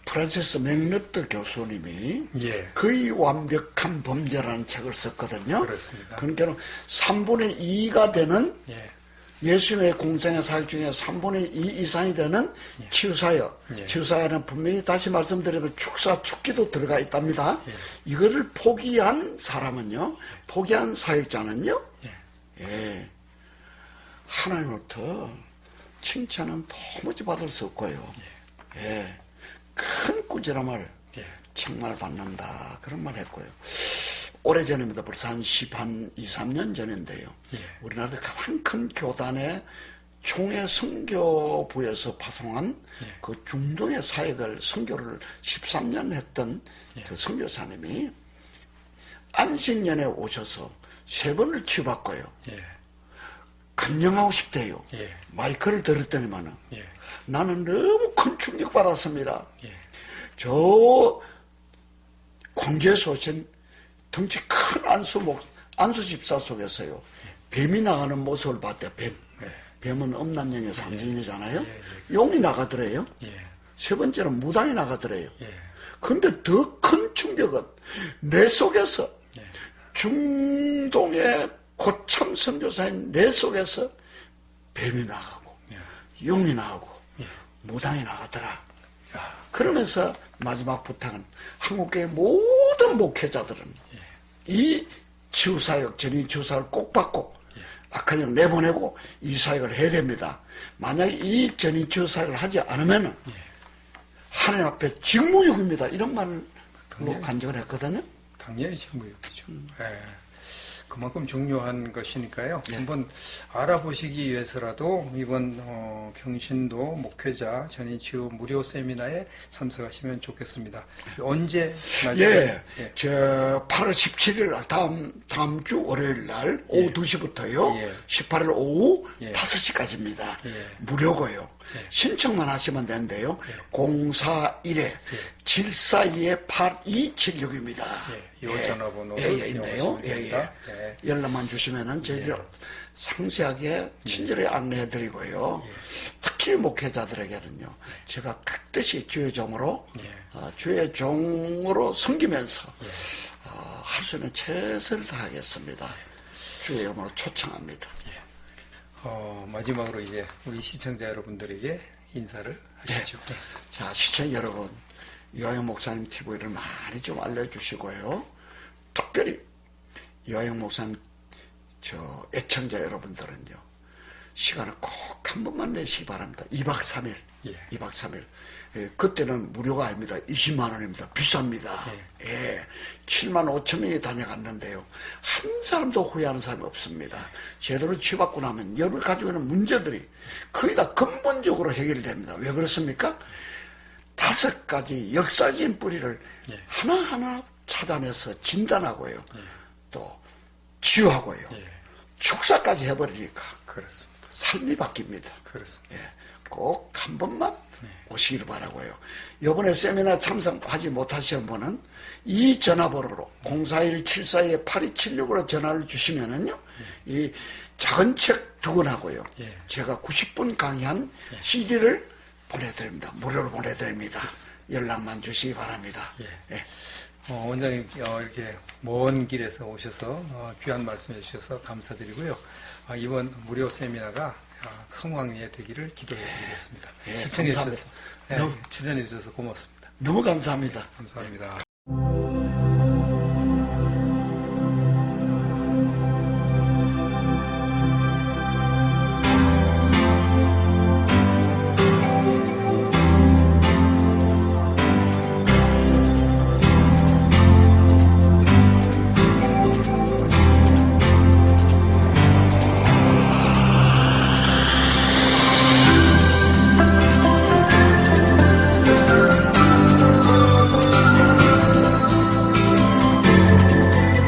프란시스 맥너트 교수님이 거의 완벽한 범죄라는 책을 썼거든요. 그렇습니다. 그러니까 3분의 2가 되는 예수님의 공생의 사역 중에 3분의 2 이상이 되는 치유사역. 치유사역은 분명히 다시 말씀드리면 축사, 축기도 들어가 있답니다. 이거를 포기한 사람은요, 포기한 사역자는요, 하나님으로부터 칭찬은 도무지 받을 수 없고요. 큰 꾸지람을 정말 받는다. 그런 말 했고요. 오래전입니다. 벌써 한 2, 3년 전인데요. 우리나라 가장 큰 교단의 총회 선교부에서 파송한 그 중동의 사역을 선교를 13년 했던 그 선교사님이 안식년에 오셔서 3번을 치유받고요. 감명하고 싶대요. 마이크를 들었더니만은 나는 너무 큰 충격받았습니다. 저 광주에서 오신 덩치 큰 안수 집사 속에서요, 뱀이 나가는 모습을 봤대요. 뱀은 음란령의 상징이잖아요. 용이 나가더래요. 세 번째는 무당이 나가더래요. 근데 더 큰 충격은 내 속에서 중동의 고참 선교사인 내 속에서 뱀이 나가고 용이 나가고 무당이 나가더라. 그러면서 마지막 부탁은 한국교회 모든 목회자들은 이 치유사역, 전인 치유사역을 꼭 받고 악한 내보내고 이 사역을 해야 됩니다. 만약에 이 전인 치유사역을 하지 않으면 하나님 앞에 직무유기입니다. 이런 말로 간증을 했거든요. 당연히 직무유기죠. 예. 그만큼 중요한 것이니까요. 네. 한번 알아보시기 위해서라도 이번 병신도 목회자 전인 치유 무료 세미나에 참석하시면 좋겠습니다. 언제 날짜? 예, 예. 저 8월 17일 다음 주 월요일 날 오후 2시부터요. 예. 18일 오후 예. 5시까지입니다. 예. 무료고요. 예. 신청만 하시면 되는데요. 041-742-8276입니다. 이 전화번호를 예, 있네요. 이용하시면 됩니다. 예. 연락만 주시면은 저희들이 상세하게 친절히 안내해드리고요. 특히 목회자들에게는요, 제가 각듯이 주의 종으로 주의 종으로 섬기면서 할 수 있는 최선을 다하겠습니다. 주의 이름으로 초청합니다. 마지막으로 이제 우리 시청자 여러분들에게 인사를 하시죠. 네. 자, 시청자 여러분, 이화영 목사님 TV를 많이 좀 알려주시고요. 특별히 이화영 목사님 애청자 여러분들은요, 시간을 꼭 한 번만 내시기 바랍니다. 2박 3일. 예. 2박 3일. 예, 그때는 무료가 아닙니다. 20만 원입니다. 비쌉니다. 예. 7만 5천 명이 다녀갔는데요. 한 사람도 후회하는 사람이 없습니다. 제대로 치유받고 나면 여러분이 가지고 있는 문제들이 거의 다 근본적으로 해결됩니다. 왜 그렇습니까? 5가지 역사적인 뿌리를 하나하나 찾아내서 진단하고요. 또 치유하고요. 축사까지 해버리니까 그렇습니다. 삶이 바뀝니다. 그렇습니다. 예, 꼭 한 번만 오시기를 바라고요. 이번에 세미나 참석하지 못하시는 분은 이 전화번호로 041-742-8276으로 전화를 주시면은요, 이 작은 책 2권하고요. 제가 90분 강의한 CD를 보내드립니다. 무료로 보내드립니다. 연락만 주시기 바랍니다. 예. 원장님 이렇게 먼 길에서 오셔서 귀한 말씀해 주셔서 감사드리고요. 이번 무료 세미나가 성황리에 되기를 기도해 드리겠습니다. 예, 시청해 주셔서 감사합니다. 출연해 주셔서 고맙습니다. 너무 감사합니다. 감사합니다.